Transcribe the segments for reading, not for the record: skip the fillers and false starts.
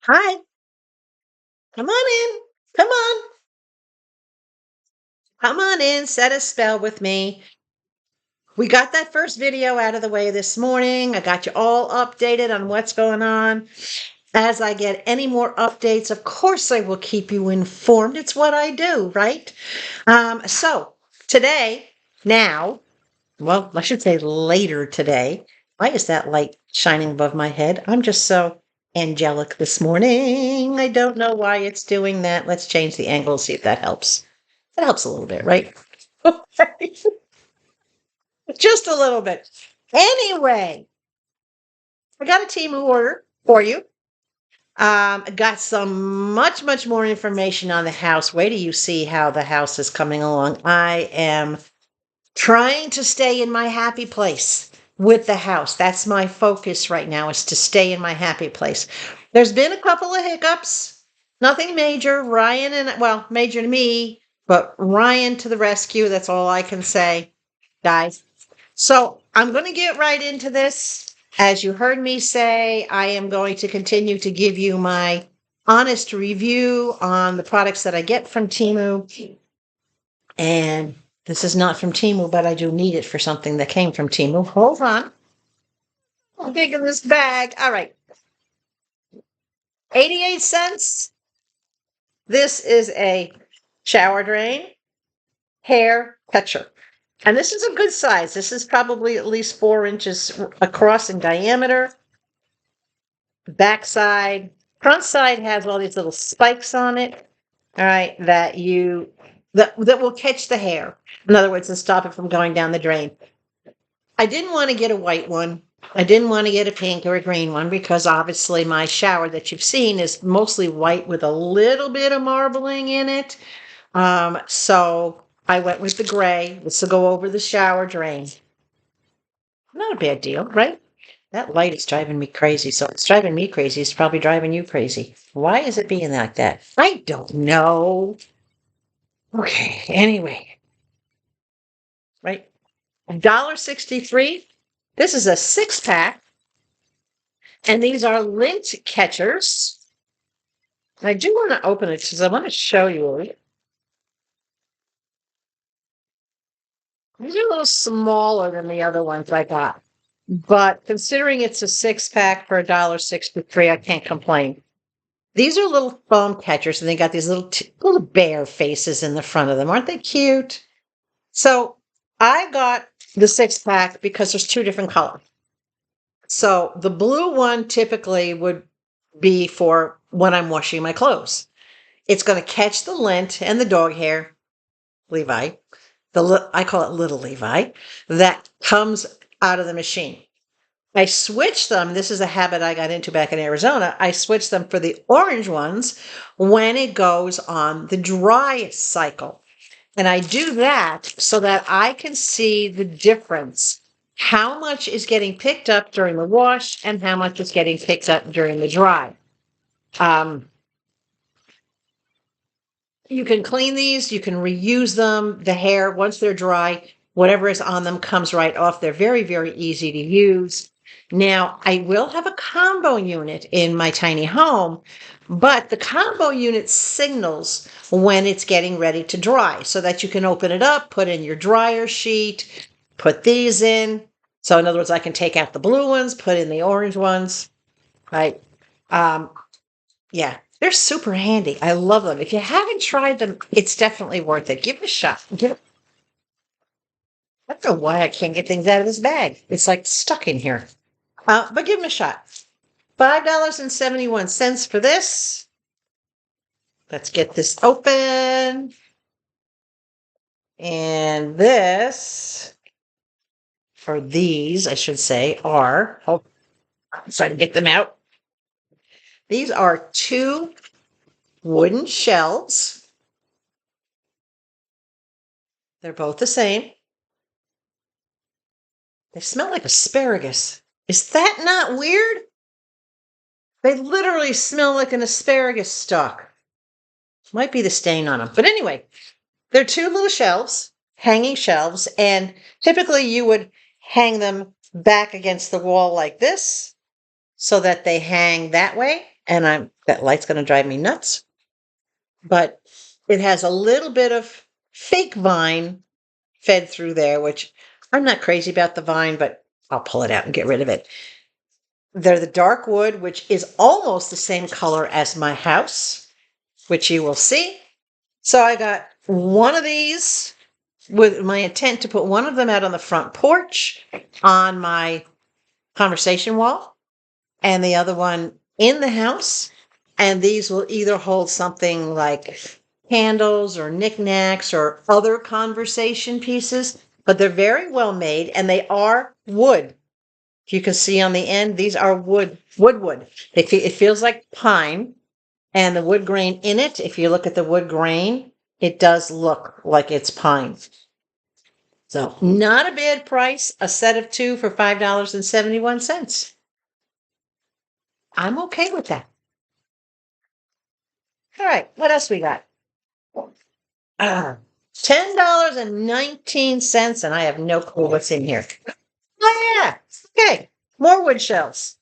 Hi, come on in. Come on. Come on in. Set a spell with me. We got that first video out of the way this morning. I got you all updated on what's going on. As I get any more updates, of course, I will keep you informed. It's what I do, right? So today, now, well, I should say later today. Why is that light shining above my head? I'm just so angelic this morning. I don't know why it's doing that. Let's change the angle, see if that helps. That helps a little bit, right? Just a little bit. Anyway, I got a team order for you. Got some much more information on the house. Wait till you see how the house is coming along. I am trying to stay in my happy place with the house. That's my focus right now, is to stay in my happy place. There's been a couple of hiccups, nothing major. Ryan and, well, major to me, but Ryan to the rescue. That's all I can say, guys. So I'm going to get right into this. As you heard me say, I am going to continue to give you my honest review on the products that I get from Temu. And this is not from Temu, but I do need it for something that came from Temu. Hold on. I'm taking this bag. All right. 88 cents. This is a shower drain hair catcher. And this is a good size. This is probably at least 4 inches across in diameter. Backside, front side has all these little spikes on it. All right, that will catch the hair. In other words, to stop it from going down the drain. I didn't want to get a white one. I didn't want to get a pink or a green one because obviously my shower that you've seen is mostly white with a little bit of marbling in it. So I went with the gray. This will go over the shower drain. Not a bad deal, right? That light is driving me crazy. So it's driving me crazy. It's probably driving you crazy. Why is it being like that? I don't know. Okay, anyway. Right. $1.63. This is a 6-pack. And these are lint catchers. I do want to open it because I want to show you. These are a little smaller than the other ones I got. But considering it's a 6-pack for $1.63, I can't complain. These are little foam catchers, and they got these little bear faces in the front of them. Aren't they cute? So I got the 6-pack because there's 2 different colors. So the blue one typically would be for when I'm washing my clothes. It's going to catch the lint and the dog hair, Levi. I call it little Levi, that comes out of the machine. I switched them. This is a habit I got into back in Arizona. I switched them for the orange ones when it goes on the dry cycle. And I do that so that I can see the difference. How much is getting picked up during the wash and how much is getting picked up during the dry. You can clean these, you can reuse them. The hair, once they're dry, whatever is on them comes right off. They're very easy to use. Now, I will have a combo unit in my tiny home, but the combo unit signals when it's getting ready to dry so that you can open it up, put in your dryer sheet, put these in. So in other words, I can take out the blue ones, put in the orange ones, right? Yeah, they're super handy. I love them. If you haven't tried them, it's definitely worth it. Give it a shot. I don't know why I can't get things out of this bag. It's like stuck in here. But give them a shot. $5.71 for this. Let's get this open. And this, for these, I should say, are, so I can get them out. These are 2 wooden shelves. They're both the same. They smell like asparagus. Is that not weird? They literally smell like an asparagus stalk. Might be the stain on them. But anyway, they're 2 little shelves, hanging shelves, and typically you would hang them back against the wall like this so that they hang that way. and that light's going to drive me nuts. But it has a little bit of fake vine fed through there, which I'm not crazy about the vine, but I'll pull it out and get rid of it. They're the dark wood, which is almost the same color as my house, which you will see. So I got one of these with my intent to put one of them out on the front porch on my conversation wall and the other one in the house. And these will either hold something like candles or knickknacks or other conversation pieces, but they're very well made and they are wood. You can see on the end, these are wood. It feels like pine, and the wood grain in it, if you look at the wood grain, it does look like it's pine. So not a bad price, a set of 2 for $5.71. I'm okay with that. All right, what else we got? $10.19, and I have no clue what's in here. Oh, yeah. Okay. More wood shelves.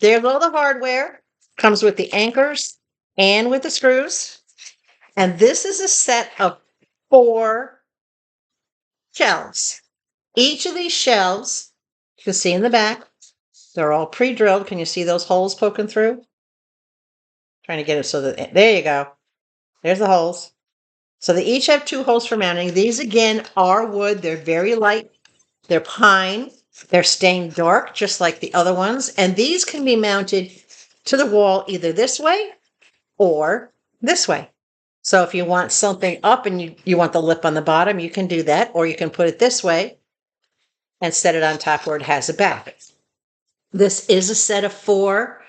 There's all the hardware. Comes with the anchors and with the screws. And this is a set of 4 shelves. Each of these shelves, you can see in the back, they're all pre-drilled. Can you see those holes poking through? Trying to get it so that, there you go. There's the holes. So they each have 2 holes for mounting. These, again, are wood. They're very light. They're pine. They're stained dark, just like the other ones. And these can be mounted to the wall either this way or this way. So if you want something up and you want the lip on the bottom, you can do that. Or you can put it this way and set it on top where it has a back. This is a set of 4.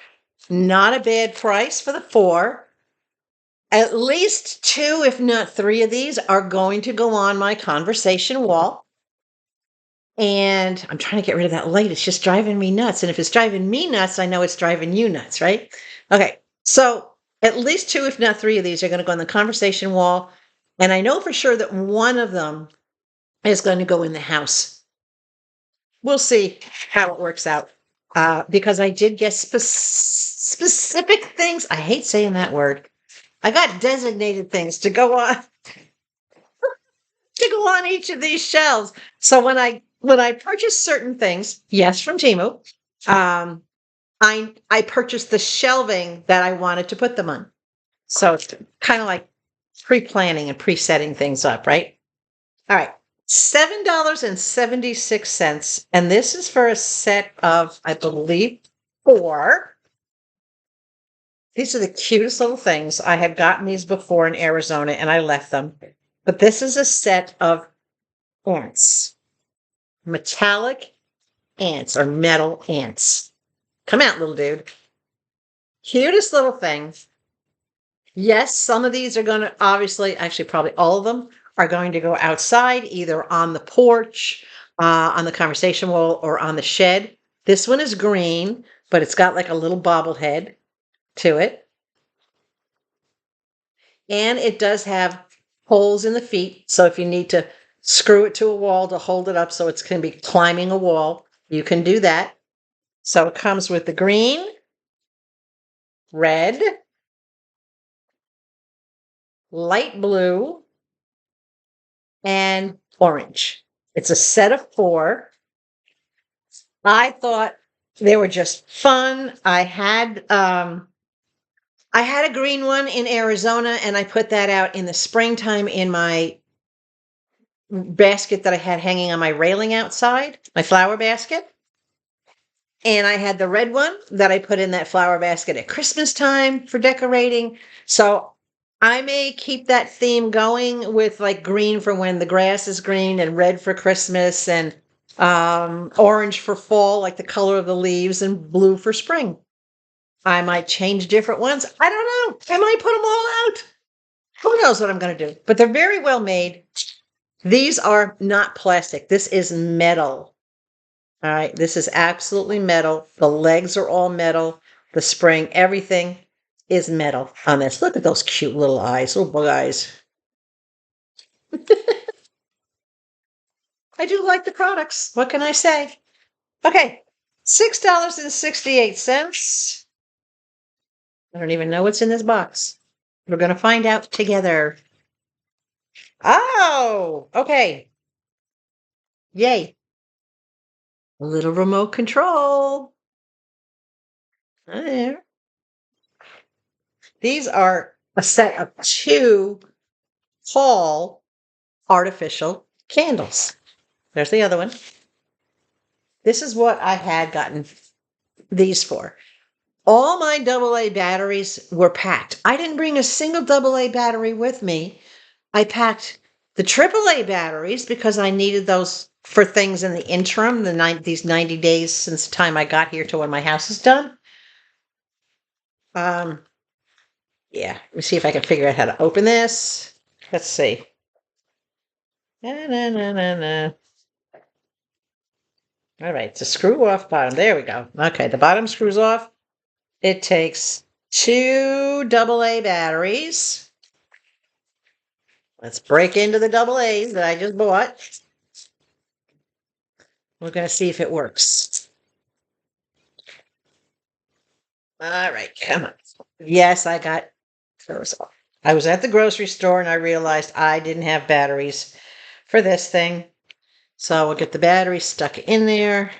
Not a bad price for the 4. At least 2, if not 3 of these are going to go on my conversation wall. And I'm trying to get rid of that light. It's just driving me nuts. And if it's driving me nuts, I know it's driving you nuts, right? Okay, so at least 2, if not 3 of these are going to go on the conversation wall. And I know for sure that one of them is going to go in the house. We'll see how it works out. Because I did get specific things. I hate saying that word. I got designated things to go on each of these shelves. So when I purchase certain things, yes, from Temu, I purchased the shelving that I wanted to put them on. So it's kind of like pre-planning and pre-setting things up, right? All right, $7.76, and this is for a set of, I believe, 4. These are the cutest little things. I had gotten these before in Arizona and I left them. But this is a set of ants. Metallic ants or metal ants. Come out, little dude. Cutest little things. Yes, some of these are going to obviously, actually probably all of them are going to go outside, either on the porch, on the conversation wall, or on the shed. This one is green, but it's got like a little bobblehead to it. And it does have holes in the feet. So if you need to screw it to a wall to hold it up so it's going to be climbing a wall, you can do that. So it comes with the green, red, light blue, and orange. It's a set of 4. I thought they were just fun. I had a green one in Arizona, and I put that out in the springtime in my basket that I had hanging on my railing outside, my flower basket. And I had the red one that I put in that flower basket at Christmas time for decorating. So I may keep that theme going with like green for when the grass is green and red for Christmas and orange for fall, like the color of the leaves, and blue for spring. I might change different ones. I don't know. I might put them all out. Who knows what I'm going to do? But they're very well made. These are not plastic. This is metal. All right. This is absolutely metal. The legs are all metal. The spring, everything is metal on this. Look at those cute little eyes, little bug eyes. I do like the products. What can I say? Okay. $6.68. I don't even know what's in this box. We're going to find out together. Oh, okay. Yay. A little remote control. There. These are a set of 2 tall artificial candles. There's the other one. This is what I had gotten these for. All my AA batteries were packed. I didn't bring a single AA battery with me. I packed the AAA batteries because I needed those for things in the interim, these 90 days since the time I got here to when my house is done. Yeah, let me see if I can figure out how to open this. Let's see. Na, na, na, na, na. All right, it's a screw off bottom. There we go. Okay, the bottom screws off. It takes 2 AA batteries. Let's break into the AA's that I just bought. We're going to see if it works. All right, come on. Yes, I got those off. I was at the grocery store and I realized I didn't have batteries for this thing. So we'll get the battery stuck in there.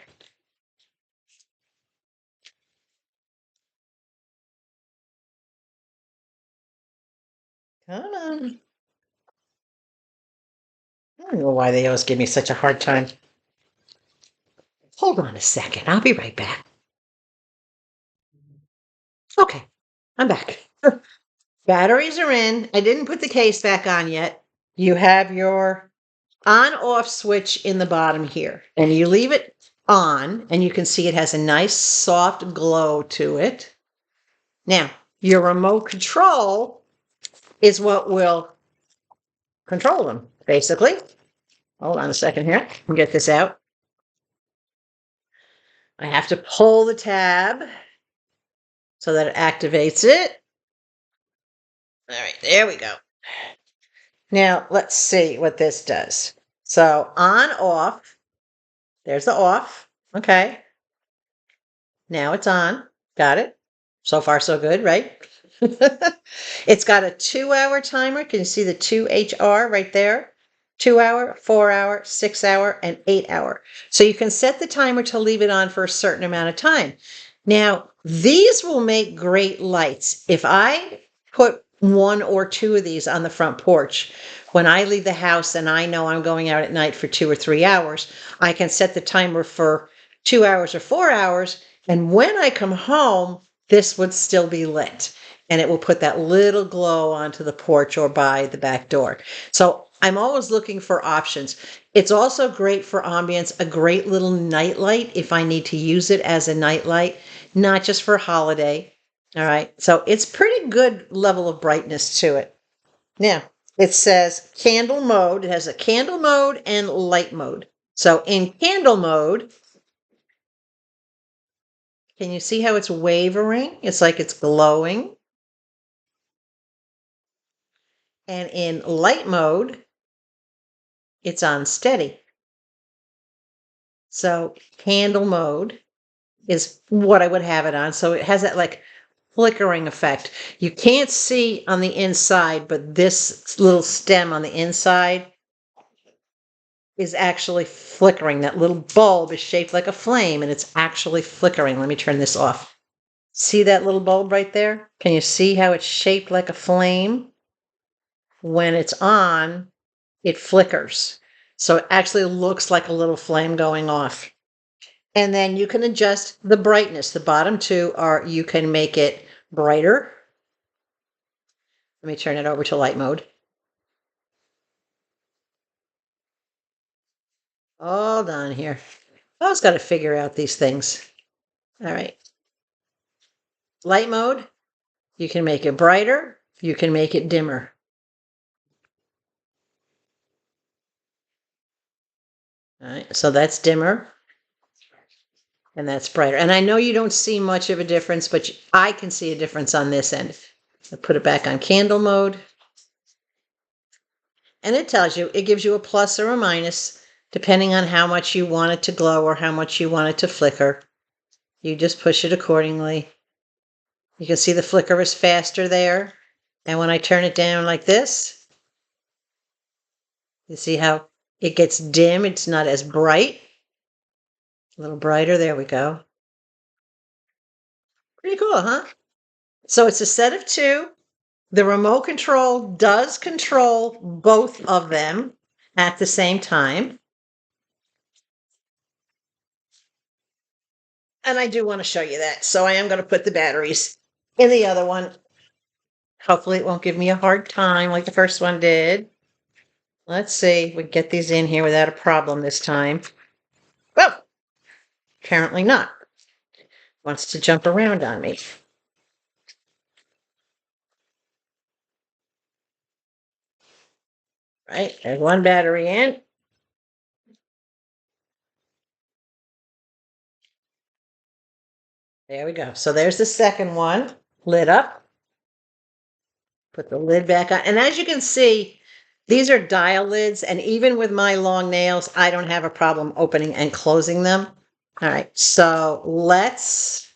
Come on. I don't know why they always give me such a hard time. Hold on a second. I'll be right back. Okay, I'm back. Batteries are in. I didn't put the case back on yet. You have your on-off switch in the bottom here. And you leave it on, and you can see it has a nice soft glow to it. Now, your remote control is what will control them, basically. Hold on a second here. Let me get this out. I have to pull the tab so that it activates it. All right, there we go. Now, let's see what this does. So, on, off. There's the off. Okay. Now it's on. Got it. So far, so good, right? It's got a 2-hour timer. Can you see the 2HR right there? 2-hour, 4-hour, 6-hour, and 8-hour. So you can set the timer to leave it on for a certain amount of time. Now, these will make great lights. If I put 1 or 2 of these on the front porch, when I leave the house and I know I'm going out at night for 2 or 3 hours, I can set the timer for 2 hours or 4 hours. And when I come home, this would still be lit. And it will put that little glow onto the porch or by the back door. So I'm always looking for options. It's also great for ambience, a great little night light if I need to use it as a night light, not just for holiday. All right. So it's pretty good level of brightness to it. Now, it says candle mode. It has a candle mode and light mode. So in candle mode, can you see how it's wavering? It's like it's glowing. And in light mode, it's on steady. So candle mode is what I would have it on. So it has that like flickering effect. You can't see on the inside, but this little stem on the inside is actually flickering. That little bulb is shaped like a flame and it's actually flickering. Let me turn this off. See that little bulb right there? Can you see how it's shaped like a flame? When it's on, it flickers. So it actually looks like a little flame going off. And then you can adjust the brightness. The bottom 2 are, you can make it brighter. Let me turn it over to light mode. Hold on here. I always got to figure out these things. All right. Light mode, you can make it brighter. You can make it dimmer. All right, so that's dimmer. And that's brighter. And I know you don't see much of a difference, but I can see a difference on this end. I'll put it back on candle mode. And it tells you, it gives you a plus or a minus, depending on how much you want it to glow or how much you want it to flicker. You just push it accordingly. You can see the flicker is faster there. And when I turn it down like this, you see how it gets dim. It's not as bright. A little brighter. There we go. Pretty cool, huh? So it's a set of two. The remote control does control both of them at the same time. And I do want to show you that. So I am going to put the batteries in the other one. Hopefully it won't give me a hard time like the first one did. Let's see if we can get these in here without a problem this time. Well, apparently not. Wants to jump around on me. Right, there's one battery in. There we go. So there's the second one, lit up. Put the lid back on. And as you can see, these are dial lids. And even with my long nails, I don't have a problem opening and closing them. All right, so let's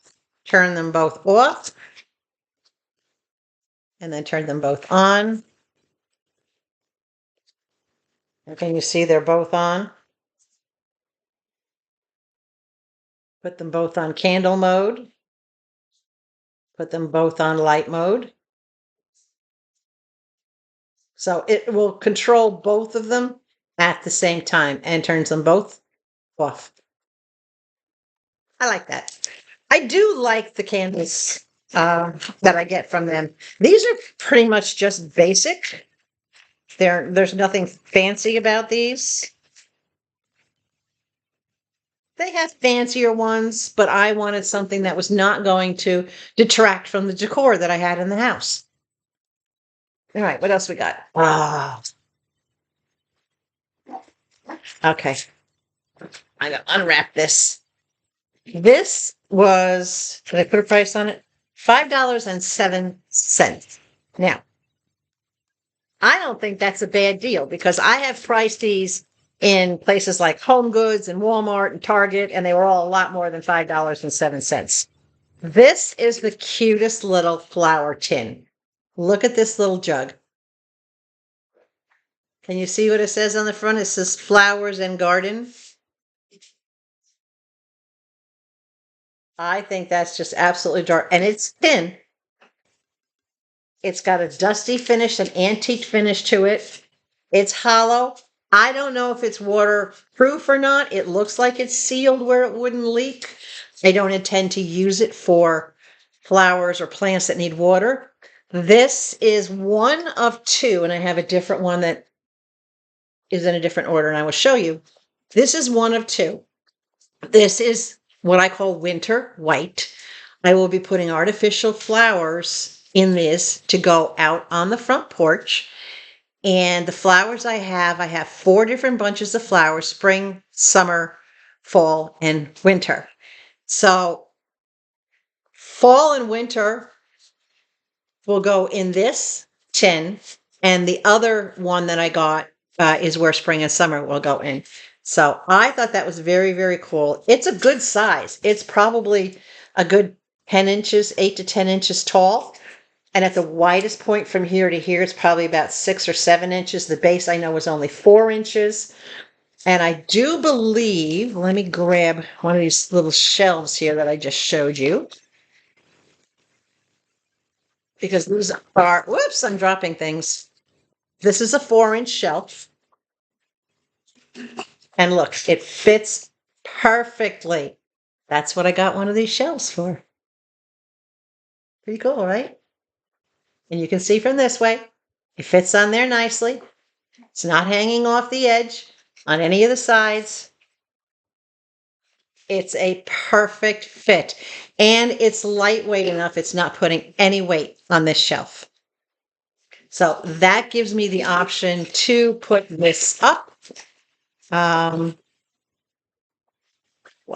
turn them both off. And then turn them both on. And can you see they're both on? Put them both on candle mode. Put them both on light mode. So it will control both of them at the same time and turns them both off. I like that. I do like the candles that I get from them. These are pretty much just basic. There's nothing fancy about these. They have fancier ones, but I wanted something that was not going to detract from the decor that I had in the house. All right, what else we got? Okay. I gotta unwrap this. This was, did I put a price on it? $5.07. Now, I don't think that's a bad deal because I have priced these in places like Home Goods and Walmart and Target, and they were all a lot more than $5.07. This is the cutest little flower tin. Look at this little jug. Can you see what it says on the front? It says flowers and garden. I think that's just absolutely dark. And it's thin. It's got a dusty finish, an antique finish to it. It's hollow. I don't know if it's waterproof or not. It looks like it's sealed where it wouldn't leak. I don't intend to use it for flowers or plants that need water. This is one of two, and I have a different one that is in a different order, and I will show you. This is one of two. This is what I call winter white. I will be putting artificial flowers in this to go out on the front porch. And the flowers I have 4 different bunches of flowers: spring, summer, fall, and winter. So fall and winter will go in this tin, and the other one that I got is where spring and summer will go in. So I thought that was very, very cool. It's a good size. It's probably a good 10 inches, 8 to 10 inches tall. And at the widest point from here to here, it's probably about 6 or 7 inches. The base I know was only 4 inches. And I do believe, let me grab one of these little shelves here that I just showed you. Because these are, whoops, I'm dropping things. This is a 4-inch shelf. And look, it fits perfectly. That's what I got one of these shelves for. Pretty cool, right? And you can see from this way, it fits on there nicely. It's not hanging off the edge on any of the sides. It's a perfect fit. And it's lightweight enough, it's not putting any weight on this shelf. So that gives me the option to put this up. Why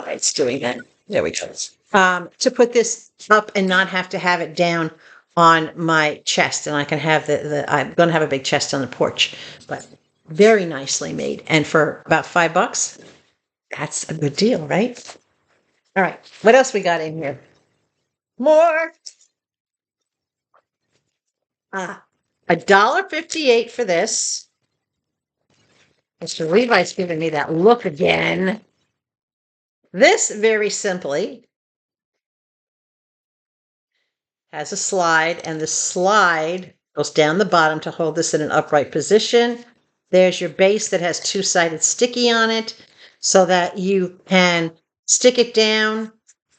it's doing that. There we go. To put this up and not have to have it down on my chest, and I can have I'm going to have a big chest on the porch, but very nicely made. And for about $5, that's a good deal, right? All right, what else we got in here? More $1.58 for this. Mr. Levi's giving me that look again. This, very simply, has a slide, and the slide goes down the bottom to hold this in an upright position. There's your base that has two-sided sticky on it so that you can stick it down,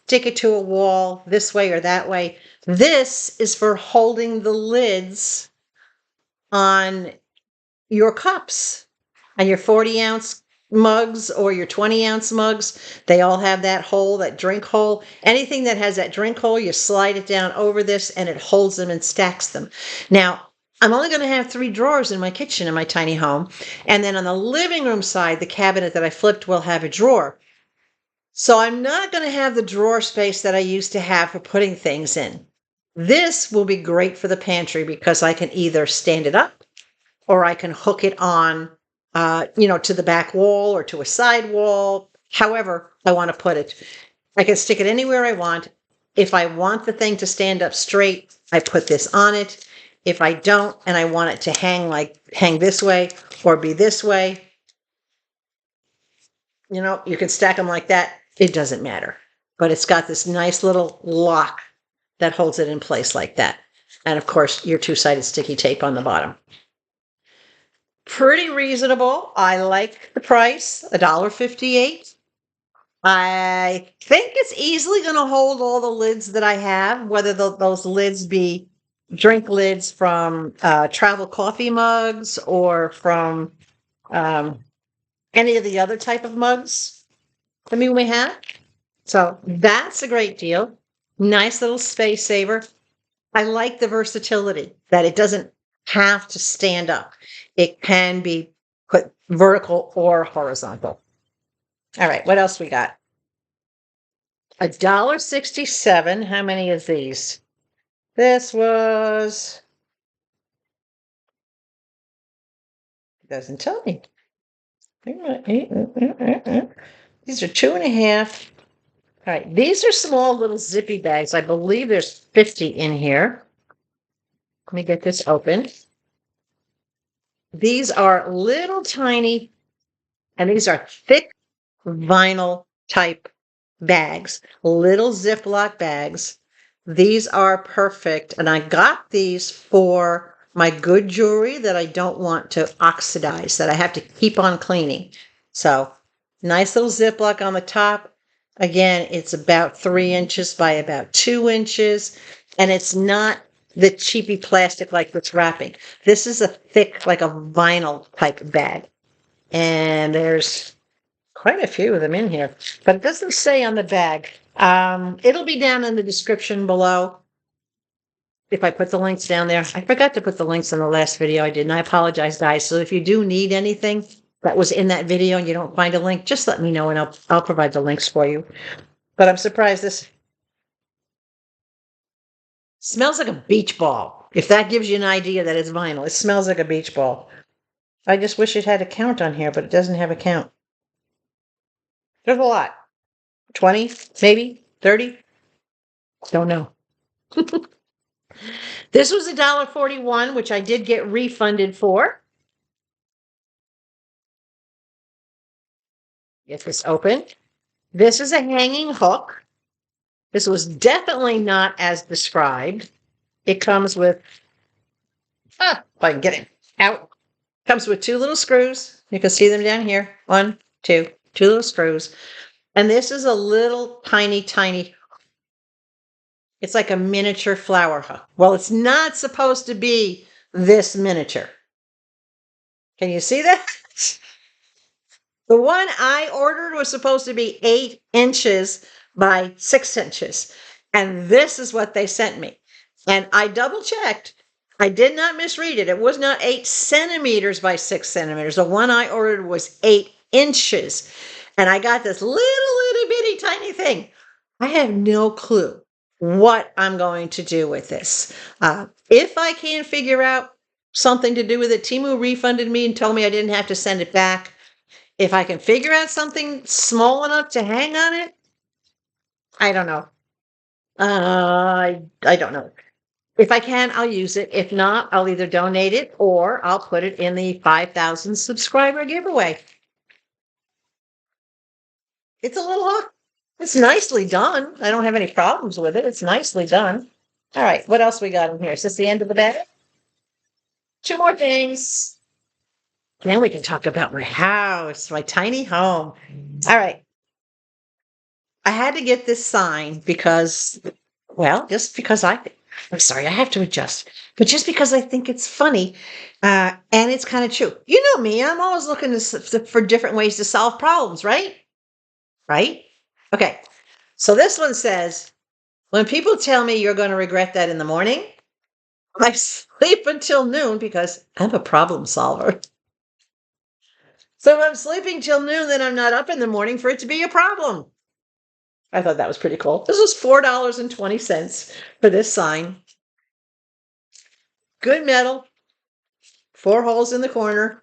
stick it to a wall this way or that way. This is for holding the lids on your cups and your 40-ounce mugs or your 20-ounce mugs. They all have that hole, that drink hole. Anything that has that drink hole, you slide it down over this and it holds them and stacks them. Now, I'm only going to have 3 drawers in my kitchen in my tiny home. And then on the living room side, the cabinet that I flipped will have a drawer. So I'm not going to have the drawer space that I used to have for putting things in. This will be great for the pantry because I can either stand it up or I can hook it on, to the back wall or to a side wall, however I want to put it. I can stick it anywhere I want. If I want the thing to stand up straight, I put this on it. If I don't, and I want it to hang this way or be this way, you can stack them like that. It doesn't matter. But it's got this nice little lock that holds it in place like that. And of course, your two-sided sticky tape on the bottom. Pretty reasonable. I like the price, $1.58. I think it's easily going to hold all the lids that I have, whether those lids be drink lids from travel coffee mugs or from any of the other type of mugs that we may have. So that's a great deal. Nice little space saver. I like the versatility that it doesn't have to stand up. It can be put vertical or horizontal. All right, what else we got? $1.67. How many is these? This was, it doesn't tell me. These are 2.5. All right, these are small little zippy bags. I believe there's 50 in here. Let me get this open. These are little tiny, and these are thick vinyl type bags, little Ziploc bags. These are perfect. And I got these for my good jewelry that I don't want to oxidize, that I have to keep on cleaning. So nice little Ziploc on the top. Again, it's about 3 inches by about 2 inches. And it's not the cheapy plastic like it's wrapping. This is a thick, like a vinyl type bag. And there's quite a few of them in here, but it doesn't say on the bag. It'll be down in the description below if I put the links down there. I forgot to put the links in the last video I did, and I apologize, guys. So if you do need anything that was in that video and you don't find a link, just let me know and I'll provide the links for you. But I'm surprised this smells like a beach ball. If that gives you an idea that it's vinyl, it smells like a beach ball. I just wish it had a count on here, but it doesn't have a count. There's a lot. 20, maybe 30. Don't know. This was $1.41, which I did get refunded for. Get this open. This is a hanging hook. This was definitely not as described. It comes with, if I can get it out, comes with 2 little screws. You can see them down here. 1, 2 little screws. And this is a little tiny, it's like a miniature flower hook. Well, it's not supposed to be this miniature. Can you see that? The one I ordered was supposed to be 8 inches by 6 inches. And this is what they sent me. And I double checked. I did not misread it. It was not 8 centimeters by 6 centimeters. The one I ordered was 8 inches. And I got this little bitty tiny thing. I have no clue what I'm going to do with this. If I can figure out something to do with it, Temu refunded me and told me I didn't have to send it back. If I can figure out something small enough to hang on it, I don't know. I don't know. If I can, I'll use it. If not, I'll either donate it or I'll put it in the 5,000 subscriber giveaway. It's a little, it's nicely done. I don't have any problems with it. It's nicely done. All right, what else we got in here? Is this the end of the bag? Two more things. Then we can talk about my house, my tiny home. All right. I had to get this sign because, well, just because I'm sorry, I have to adjust, but just because I think it's funny, and it's kind of true. You know me, I'm always looking for different ways to solve problems, right? Right? Okay. So this one says, when people tell me you're going to regret that in the morning, I sleep until noon because I'm a problem solver. So if I'm sleeping till noon, then I'm not up in the morning for it to be a problem. I thought that was pretty cool. This was $4.20 for this sign. Good metal, 4 holes in the corner,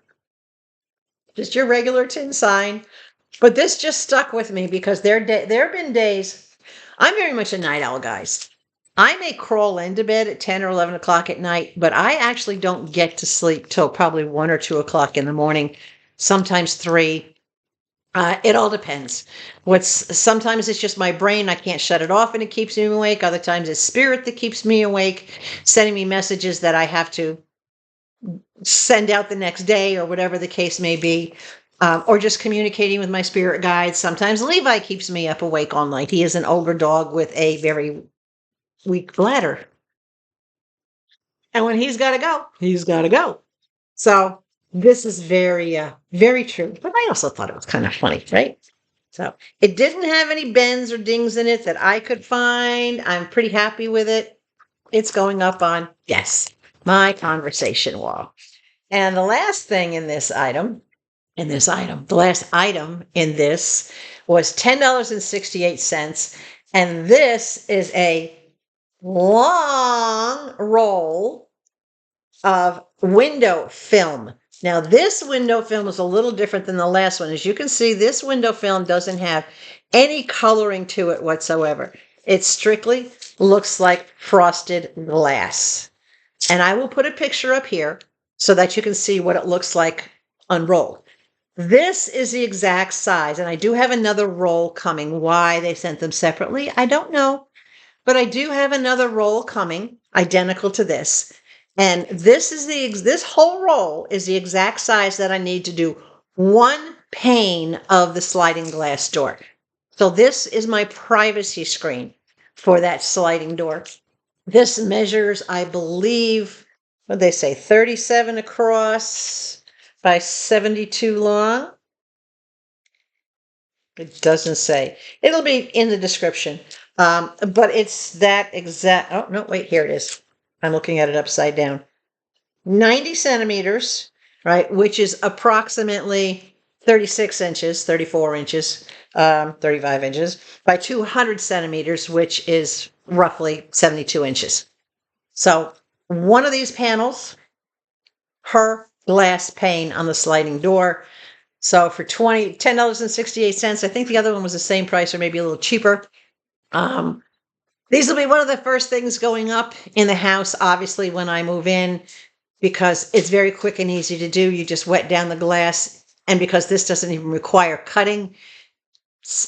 just your regular tin sign. But this just stuck with me because there have been days, I'm very much a night owl, guys. I may crawl into bed at 10 or 11 o'clock at night, but I actually don't get to sleep till probably 1 or 2 o'clock in the morning, sometimes 3. It all depends. Sometimes it's just my brain. I can't shut it off and it keeps me awake. Other times it's spirit that keeps me awake, sending me messages that I have to send out the next day or whatever the case may be. Or just communicating with my spirit guides. Sometimes Levi keeps me up awake all night. He is an older dog with a very weak bladder. And when he's got to go, he's got to go. So this is very, very true. But I also thought it was kind of funny, right? So it didn't have any bends or dings in it that I could find. I'm pretty happy with it. It's going up on, yes, my conversation wall. And the last thing in this item, the last item in this was $10.68. And this is a long roll of window film. Now, this window film is a little different than the last one. As you can see, this window film doesn't have any coloring to it whatsoever. It strictly looks like frosted glass. And I will put a picture up here so that you can see what it looks like unrolled. This is the exact size, and I do have another roll coming. Why they sent them separately, I don't know. But I do have another roll coming, identical to this. And this whole roll is the exact size that I need to do 1 pane of the sliding glass door. So this is my privacy screen for that sliding door. This measures, I believe, what they say, 37 across by 72 long. It doesn't say. It'll be in the description. But it's that exact, oh, no, wait, here it is. I'm looking at it upside down. 90 centimeters, right, which is approximately 36 inches, 34 inches, 35 inches, by 200 centimeters, which is roughly 72 inches. So one of these panels per glass pane on the sliding door. So for $10.68, I think the other one was the same price or maybe a little cheaper. These will be one of the first things going up in the house, obviously, when I move in, because it's very quick and easy to do. You just wet down the glass, and because this doesn't even require cutting,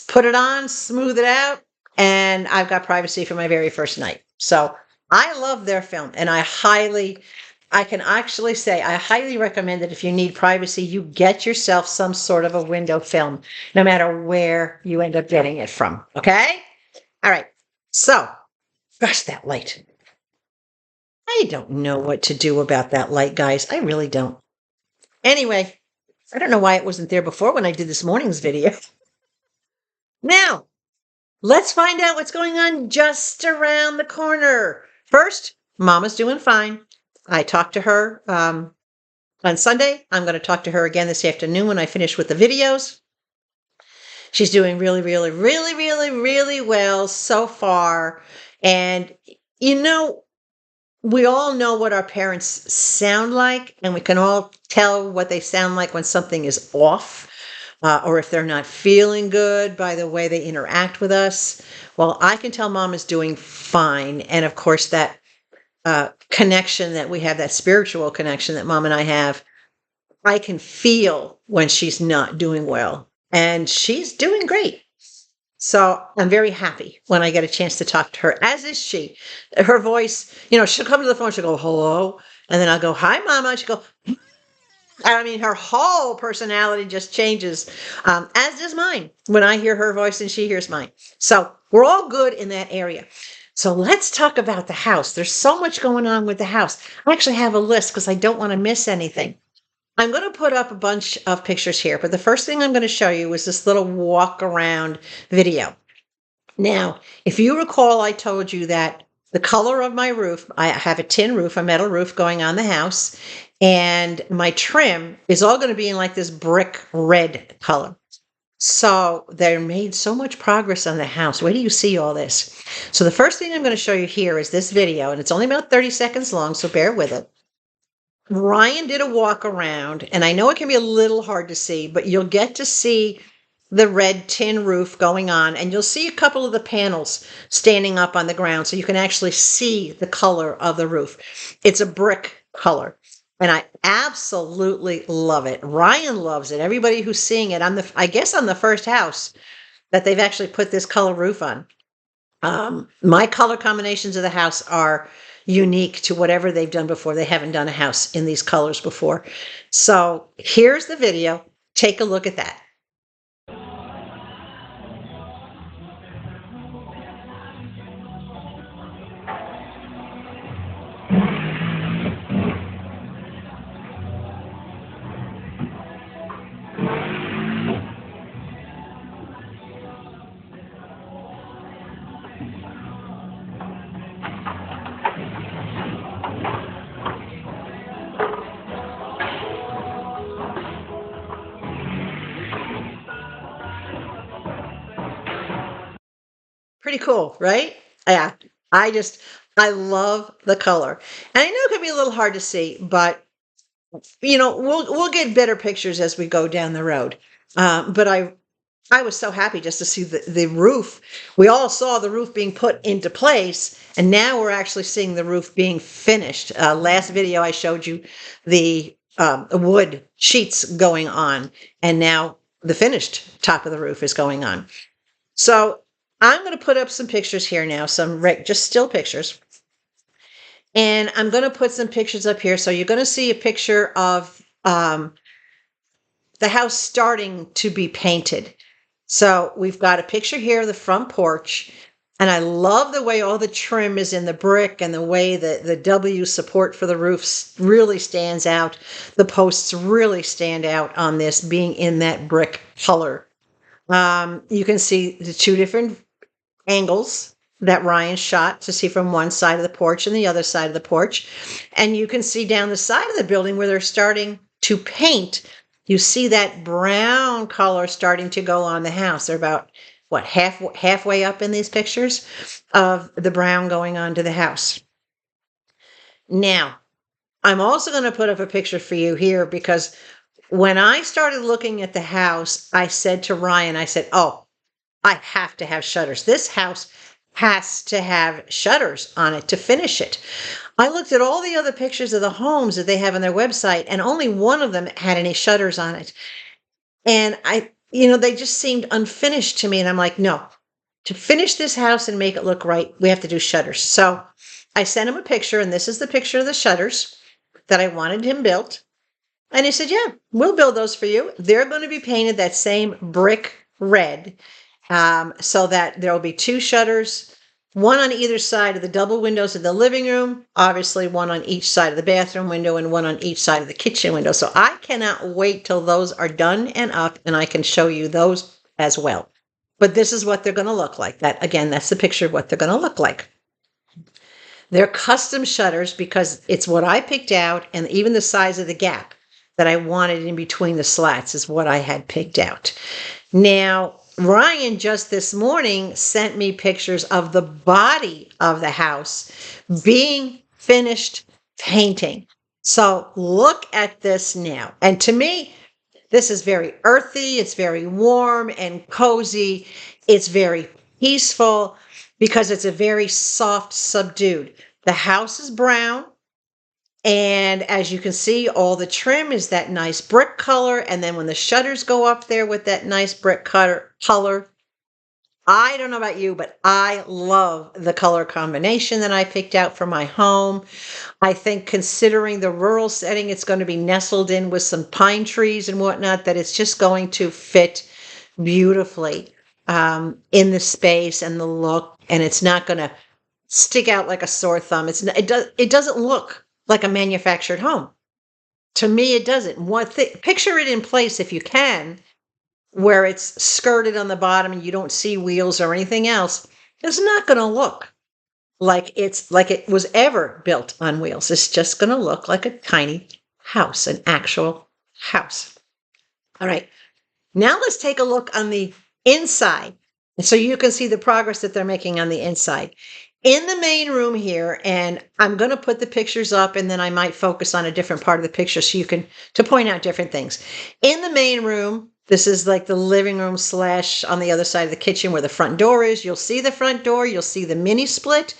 put it on, smooth it out, and I've got privacy for my very first night. So I love their film, and I can actually say I highly recommend that if you need privacy, you get yourself some sort of a window film, no matter where you end up getting it from, okay? All right, so, gosh, that light. I don't know what to do about that light, guys. I really don't. Anyway, I don't know why it wasn't there before when I did this morning's video. Now, let's find out what's going on just around the corner. First, Mama's doing fine. I talked to her on Sunday. I'm going to talk to her again this afternoon when I finish with the videos. She's doing really, really, really, really, really well so far. And, you know, we all know what our parents sound like, and we can all tell what they sound like when something is off, or if they're not feeling good by the way they interact with us. Well, I can tell Mom is doing fine. And of course, that connection that we have, that spiritual connection that Mom and I have, I can feel when she's not doing well. And she's doing great. So I'm very happy when I get a chance to talk to her, as is she. Her voice, she'll come to the phone, she'll go, hello. And then I'll go, hi, Mama. And she'll go, I mean, her whole personality just changes, as does mine when I hear her voice and she hears mine. So we're all good in that area. So let's talk about the house. There's so much going on with the house. I actually have a list because I don't want to miss anything. I'm going to put up a bunch of pictures here, but the first thing I'm going to show you is this little walk around video. Now, if you recall, I told you that the color of my roof, I have a tin roof, a metal roof going on the house, and my trim is all going to be in like this brick red color. So they made so much progress on the house. Where do you see all this? So the first thing I'm going to show you here is this video, and it's only about 30 seconds long, so bear with it. Ryan did a walk around, and I know it can be a little hard to see, but you'll get to see the red tin roof going on, and you'll see a couple of the panels standing up on the ground so you can actually see the color of the roof. It's a brick color, and I absolutely love it. Ryan loves it. Everybody who's seeing it, I guess I'm the first house that they've actually put this color roof on. My color combinations of the house are unique to whatever they've done before. They haven't done a house in these colors before. So here's the video. Take a look at that. Pretty cool, right? Yeah, I love the color. And I know it can be a little hard to see, but we'll get better pictures as we go down the road. But I was so happy just to see the roof. We all saw the roof being put into place, and now we're actually seeing the roof being finished. Last video I showed you the wood sheets going on, and now the finished top of the roof is going on. So I'm going to put up some pictures here now, just still pictures. And I'm going to put some pictures up here. So you're going to see a picture of the house starting to be painted. So we've got a picture here of the front porch. And I love the way all the trim is in the brick and the way that the W support for the roof really stands out. The posts really stand out on this being in that brick color. You can see the two different angles that Ryan shot to see from one side of the porch and the other side of the porch. And you can see down the side of the building where they're starting to paint, you see that brown color starting to go on the house. They're about, halfway up in these pictures of the brown going on to the house. Now, I'm also going to put up a picture for you here because when I started looking at the house, I said to Ryan, I said, oh, I have to have shutters. This house has to have shutters on it to finish it. I looked at all the other pictures of the homes that they have on their website, and only one of them had any shutters on it. And they just seemed unfinished to me. And I'm like, no, to finish this house and make it look right, we have to do shutters. So I sent him a picture, and this is the picture of the shutters that I wanted him built. And he said, yeah, we'll build those for you. They're going to be painted that same brick red. So that there will be two shutters, one on either side of the double windows of the living room, obviously one on each side of the bathroom window and one on each side of the kitchen window. So I cannot wait till those are done and up, and I can show you those as well. But this is what they're going to look like. That's the picture of what they're going to look like. They're custom shutters because it's what I picked out, and even the size of the gap that I wanted in between the slats is what I had picked out. Now, Ryan just this morning sent me pictures of the body of the house being finished painting. So look at this now. And to me, this is very earthy. It's very warm and cozy. It's very peaceful because it's a very soft, subdued. The house is brown. And as you can see, all the trim is that nice brick color. And then when the shutters go up there with that nice brick color, I don't know about you, but I love the color combination that I picked out for my home. I think considering the rural setting, it's going to be nestled in with some pine trees and whatnot, that it's just going to fit beautifully in the space and the look. And it's not going to stick out like a sore thumb. It doesn't look like a manufactured home. To me, it doesn't. Picture it in place if you can, where it's skirted on the bottom and you don't see wheels or anything else. It's not going to look like it was ever built on wheels. It's just going to look like a tiny house, an actual house. All right. Now let's take a look on the inside. And so you can see the progress that they're making on the inside. In the main room here, and I'm going to put the pictures up and then I might focus on a different part of the picture so you can, to point out different things. In the main room, this is like the living room / on the other side of the kitchen where the front door is. You'll see the front door. You'll see the mini split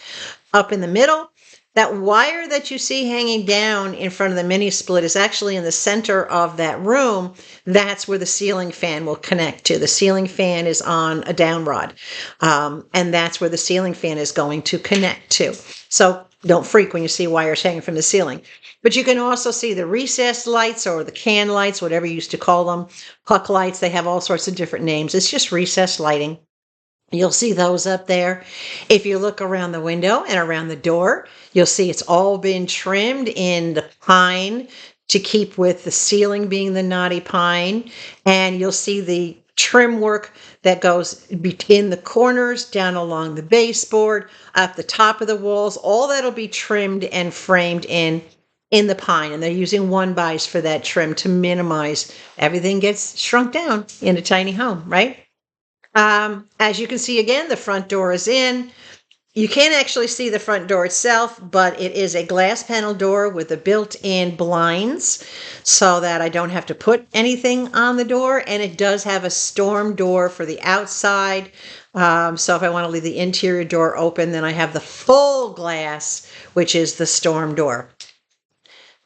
up in the middle. That wire that you see hanging down in front of the mini split is actually in the center of that room. That's where the ceiling fan will connect to. The ceiling fan is on a down rod. And that's where the ceiling fan is going to connect to. So don't freak when you see wires hanging from the ceiling. But you can also see the recessed lights or the can lights, whatever you used to call them, puck lights. They have all sorts of different names. It's just recessed lighting. You'll see those up there. If you look around the window and around the door, you'll see it's all been trimmed in the pine to keep with the ceiling being the knotty pine. And you'll see the trim work that goes in the corners, down along the baseboard, up the top of the walls. All that'll be trimmed and framed in the pine. And they're using 1-bys for that trim to minimize. Everything gets shrunk down in a tiny home, right? As you can see, again, the front door is in. You can't actually see the front door itself, but it is a glass panel door with the built-in blinds so that I don't have to put anything on the door. And it does have a storm door for the outside. So if I want to leave the interior door open, then I have the full glass, which is the storm door.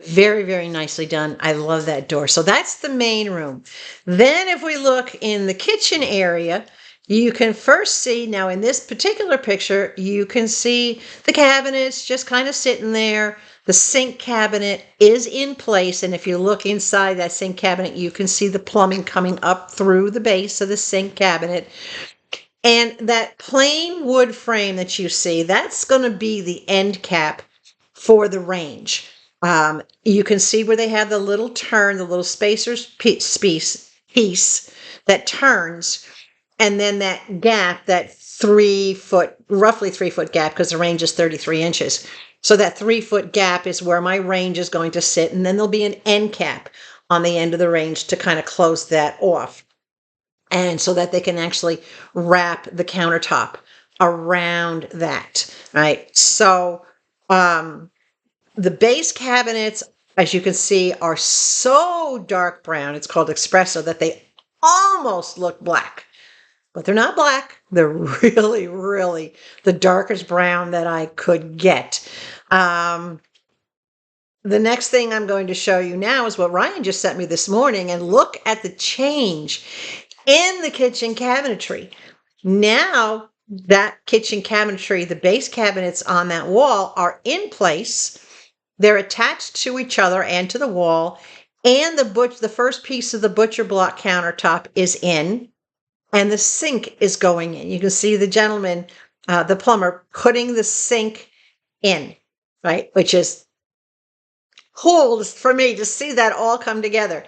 Very, very nicely done. I love that door. So that's the main room. Then if we look in the kitchen area, you can first see, now in this particular picture, you can see the cabinets just kind of sitting there. The sink cabinet is in place. And if you look inside that sink cabinet, you can see the plumbing coming up through the base of the sink cabinet. And that plain wood frame that you see, that's going to be the end cap for the range. You can see where they have the little turn, the little spacers piece that turns, and then that gap, that 3 foot, roughly 3 foot gap, because the range is 33 inches. So that 3 foot gap is where my range is going to sit, and then there'll be an end cap on the end of the range to kind of close that off. And so that they can actually wrap the countertop around that, right? So, the base cabinets, as you can see, are so dark brown, it's called espresso, that they almost look black. But they're not black. They're really, really the darkest brown that I could get. The next thing I'm going to show you now is what Ryan just sent me this morning. And look at the change in the kitchen cabinetry. Now, that kitchen cabinetry, the base cabinets on that wall are in place. They're attached to each other and to the wall, and the first piece of the butcher block countertop is in, and the sink is going in. You can see the gentleman, the plumber, putting the sink in, right? Which is cool for me to see that all come together.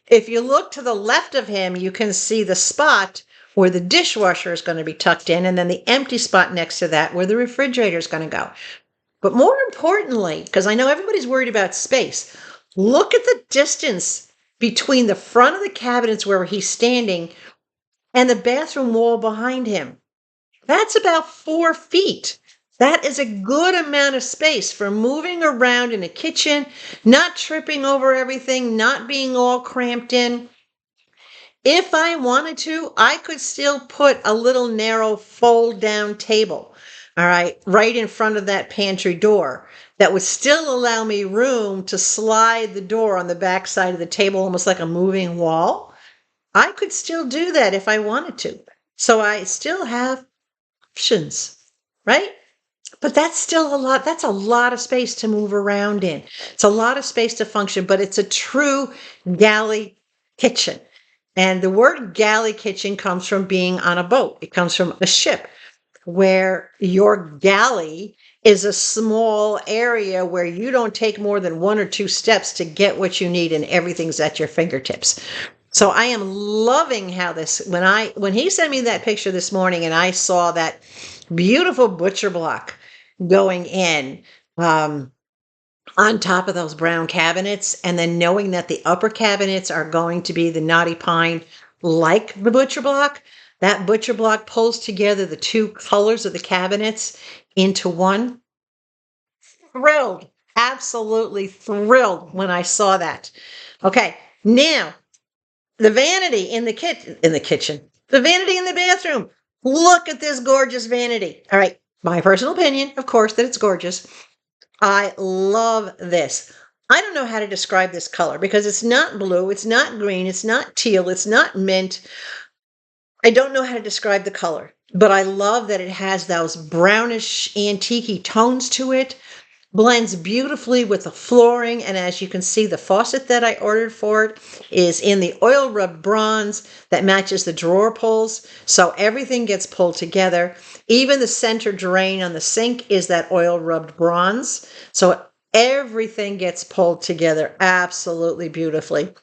If you look to the left of him, you can see the spot where the dishwasher is going to be tucked in, and then the empty spot next to that where the refrigerator is going to go. But more importantly, because I know everybody's worried about space, look at the distance between the front of the cabinets where he's standing and the bathroom wall behind him. That's about 4 feet. That is a good amount of space for moving around in a kitchen, not tripping over everything, not being all cramped in. If I wanted to, I could still put a little narrow fold-down table. all right in front of that pantry door that would still allow me room to slide the door on the back side of the table, almost like a moving wall. I could still do that if I wanted to. So I still have options, right? But that's still a lot. That's a lot of space to move around in. It's a lot of space to function, but it's a true galley kitchen. And the word galley kitchen comes from being on a boat. It comes from a ship, where your galley is a small area where you don't take more than 1 or 2 steps to get what you need, and everything's at your fingertips. So I am loving how this, when he sent me that picture this morning and I saw that beautiful butcher block going in on top of those brown cabinets, and then knowing that the upper cabinets are going to be the knotty pine like the butcher block, that butcher block pulls together the 2 colors of the cabinets into one. Thrilled, absolutely thrilled when I saw that. Okay, now the vanity in the kitchen, the vanity in the bathroom. Look at this gorgeous vanity. All right, my personal opinion, of course, that it's gorgeous. I love this. I don't know how to describe this color because it's not blue, it's not green, it's not teal, it's not mint. I don't know how to describe the color, but I love that it has those brownish antique tones to it. Blends beautifully with the flooring, and as you can see, the faucet that I ordered for it is in the oil rubbed bronze that matches the drawer pulls, so everything gets pulled together. Even the center drain on the sink is that oil rubbed bronze, so everything gets pulled together absolutely beautifully.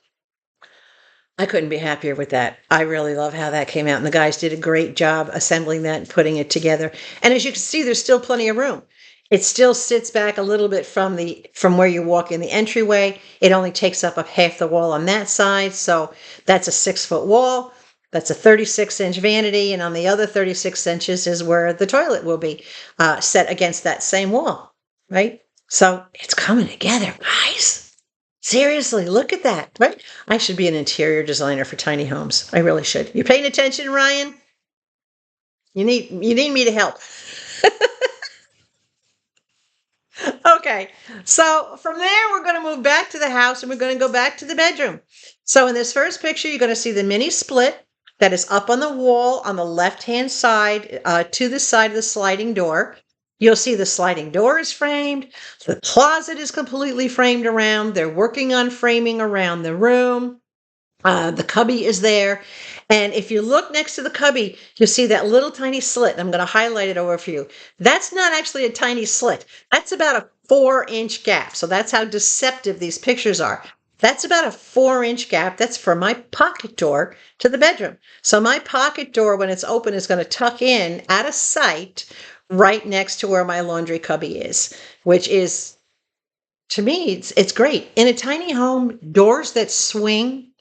I couldn't be happier with that. I really love how that came out, and the guys did a great job assembling that and putting it together. And as you can see, there's still plenty of room. It still sits back a little bit from where you walk in the entryway. It only takes up half the wall on that side, so that's a 6-foot wall. That's a 36-inch vanity, and on the other 36 inches is where the toilet will be set against that same wall, right? So it's coming together, guys. Seriously, look at that, right? I should be an interior designer for tiny homes. I really should. You paying attention, Ryan? You need me to help. Okay, so from there, we're going to move back to the house and we're going to go back to the bedroom. So in this first picture, you're going to see the mini split that is up on the wall on the left-hand side to the side of the sliding door. You'll see the sliding door is framed. The closet is completely framed around. They're working on framing around the room. The cubby is there. And if you look next to the cubby, you'll see that little tiny slit. I'm going to highlight it over for you. That's not actually a tiny slit. That's about a 4-inch gap. So that's how deceptive these pictures are. That's about a 4-inch gap. That's for my pocket door to the bedroom. So my pocket door, when it's open, is going to tuck in out of sight right next to where my laundry cubby is, which is, to me, it's great. In a tiny home, doors that swing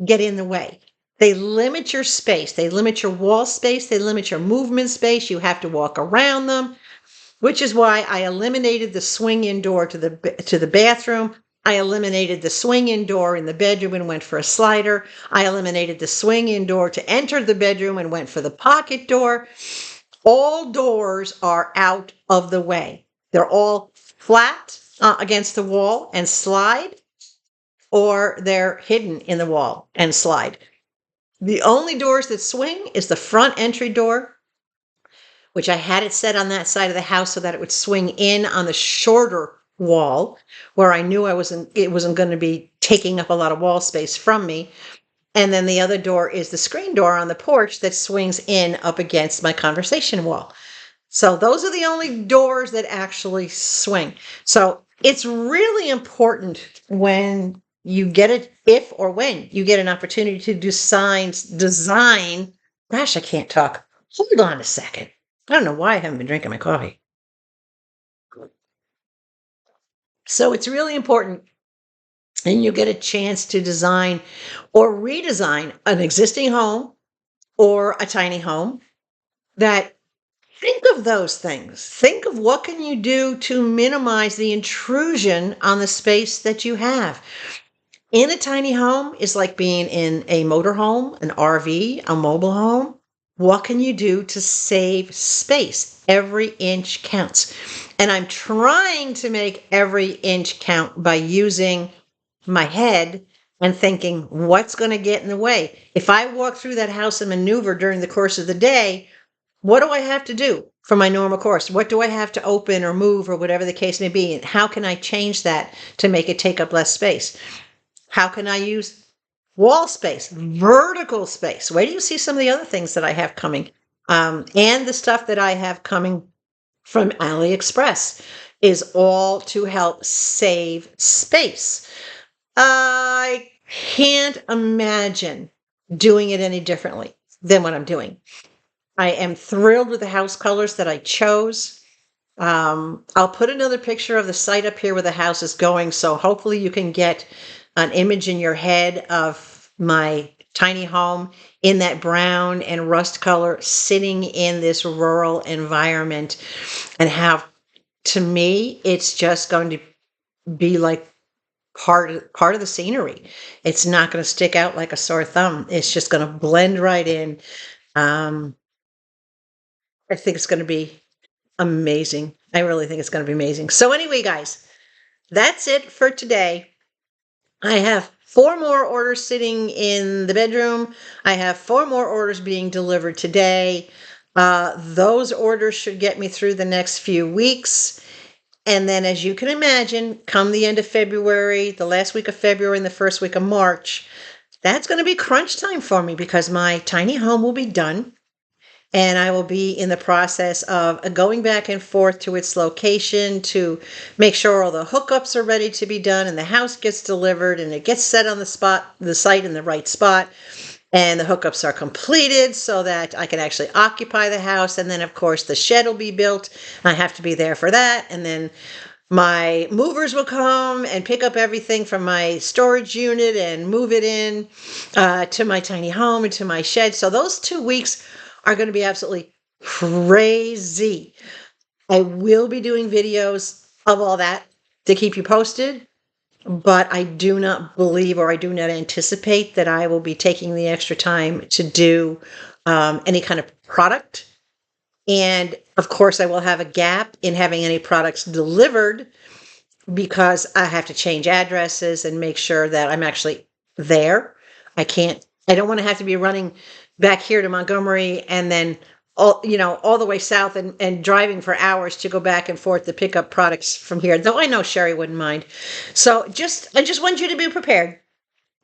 get in the way. They limit your space. They limit your wall space. They limit your movement space. You have to walk around them, which is why I eliminated the swing-in door to the bathroom. I eliminated the swing-in door in the bedroom and went for a slider. I eliminated the swing-in door to enter the bedroom and went for the pocket door. All doors are out of the way. They're all flat against the wall and slide, or they're hidden in the wall and slide. The only doors that swing is the front entry door, which I had it set on that side of the house so that it would swing in on the shorter wall where I knew it wasn't going to be taking up a lot of wall space from me. And then the other door is the screen door on the porch that swings in up against my conversation wall. So those are the only doors that actually swing. So it's really important when you get it, when you get an opportunity to design, gosh, I can't talk. Hold on a second. I don't know why I haven't been drinking my coffee. So it's really important, and you get a chance to design or redesign an existing home or a tiny home, that think of those things. Think of what can you do to minimize the intrusion on the space that you have. In a tiny home is like being in a motorhome, an RV, a mobile home. What can you do to save space? Every inch counts. And I'm trying to make every inch count by using my head and thinking, what's going to get in the way? If I walk through that house and maneuver during the course of the day, what do I have to do for my normal course? What do I have to open or move or whatever the case may be? And how can I change that to make it take up less space? How can I use wall space, vertical space? Wait till you see some of the other things that I have coming. And the stuff that I have coming from AliExpress is all to help save space. I can't imagine doing it any differently than what I'm doing. I am thrilled with the house colors that I chose. I'll put another picture of the site up here where the house is going, so hopefully you can get an image in your head of my tiny home in that brown and rust color, sitting in this rural environment, and how, to me, it's just going to be like part of the scenery. It's not going to stick out like a sore thumb. It's just going to blend right in. I think it's going to be amazing. I really think it's going to be amazing. So anyway, guys, that's it for today. I have 4 more orders sitting in the bedroom. I have 4 more orders being delivered today. Those orders should get me through the next few weeks. And then, as you can imagine, come the end of February, the last week of February and the first week of March, that's going to be crunch time for me because my tiny home will be done. And I will be in the process of going back and forth to its location to make sure all the hookups are ready to be done and the house gets delivered and it gets set on the site in the right spot. And the hookups are completed so that I can actually occupy the house. And then, of course, the shed will be built. I have to be there for that. And then my movers will come and pick up everything from my storage unit and move it in to my tiny home and to my shed. So those 2 weeks are going to be absolutely crazy. I will be doing videos of all that to keep you posted, but I do not believe, or I do not anticipate, that I will be taking the extra time to do any kind of product. And of course, I will have a gap in having any products delivered because I have to change addresses and make sure that I'm actually there. I don't want to have to be running back here to Montgomery and then all the way south and driving for hours to go back and forth to pick up products from here. Though I know Sherry wouldn't mind. So I just want you to be prepared.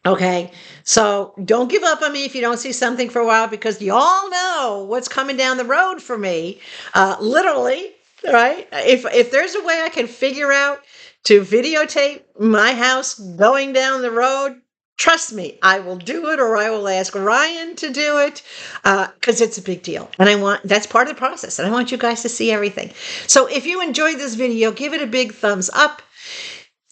Okay. So don't give up on me if you don't see something for a while, because you all know what's coming down the road for me. Literally, right? If there's a way I can figure out to videotape my house going down the road, trust me, I will do it, or I will ask Ryan to do it, because it's a big deal. And that's part of the process. And I want you guys to see everything. So if you enjoyed this video, give it a big thumbs up.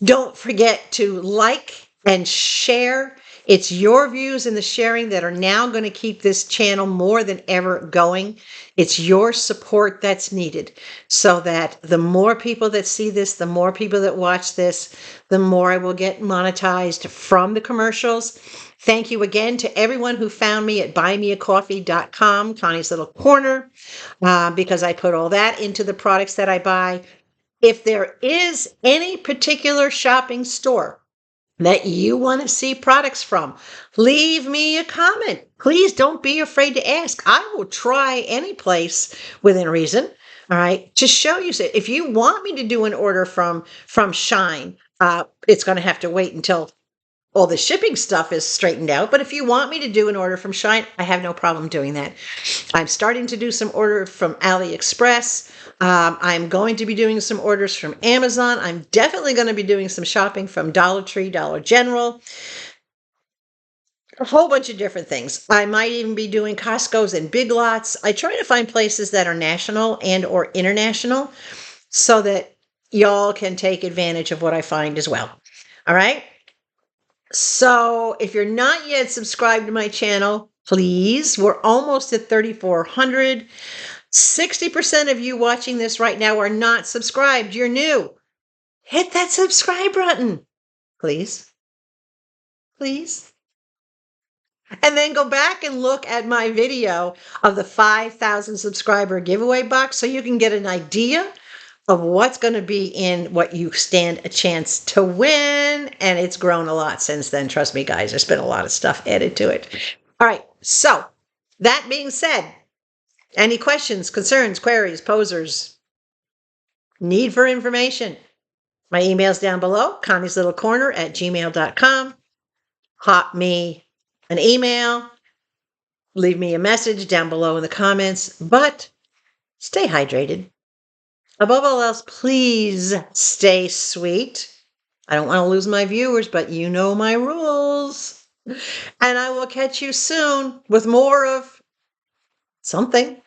Don't forget to like and share. It's your views and the sharing that are now going to keep this channel more than ever going. It's your support that's needed, so that the more people that see this, the more people that watch this, the more I will get monetized from the commercials. Thank you again to everyone who found me at buymeacoffee.com, Connie's Little Corner, because I put all that into the products that I buy. If there is any particular shopping store that you want to see products from, leave me a comment. Please don't be afraid to ask. I will try any place within reason, all right, to show you. If you want me to do an order from Shine, it's going to have to wait until all the shipping stuff is straightened out. But if you want me to do an order from Shine, I have no problem doing that. I'm starting to do some orders from AliExpress. I'm going to be doing some orders from Amazon. I'm definitely going to be doing some shopping from Dollar Tree, Dollar General, a whole bunch of different things. I might even be doing Costco's and Big Lots. I try to find places that are national and or international so that y'all can take advantage of what I find as well. All right. So if you're not yet subscribed to my channel, please, we're almost at 3,400. 60% of you watching this right now are not subscribed. You're new. Hit that subscribe button, please. Please. And then go back and look at my video of the 5,000 subscriber giveaway box so you can get an idea of what's going to be in what you stand a chance to win. And it's grown a lot since then. Trust me, guys, there's been a lot of stuff added to it. All right. So that being said, any questions, concerns, queries, posers, need for information? My email's down below, konneeslittlecorner@gmail.com. Hop me an email, leave me a message down below in the comments, but stay hydrated. Above all else, please stay sweet. I don't want to lose my viewers, but you know my rules. And I will catch you soon with more of something.